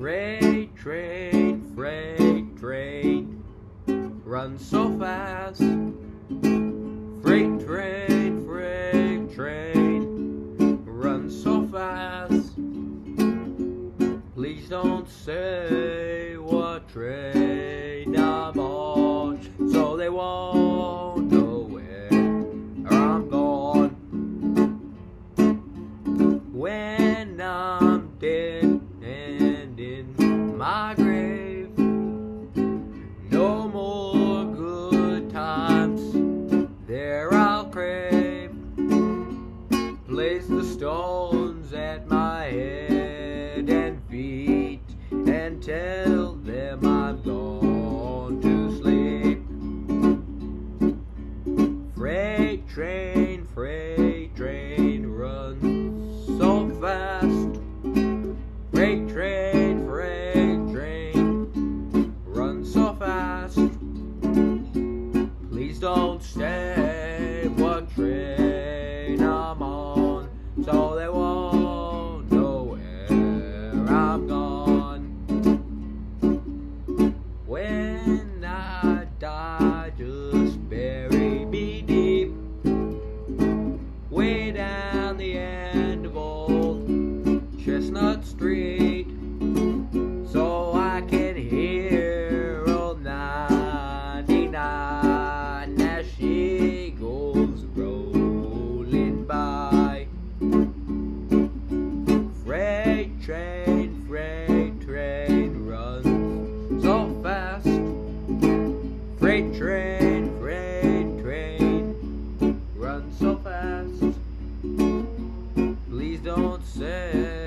Freight train, run so fast. Freight train, run so fast. Please don't say what train I'm on, so they won't know where I'm gone. When I'm dead and in my grave, no more good times there I'll crave. Place the stones at my head and feet and tell them I've gone to sleep. Freight train runs so fast. Freight train runs so fast. Please don't say what train I'm on, so they won't know where I'm gone. When I die, just bury me deep, way down the end of Old Chestnut Street, so I can hear old 99 as she goes rolling by. Freight train runs so fast. Freight train runs so fast. Please don't say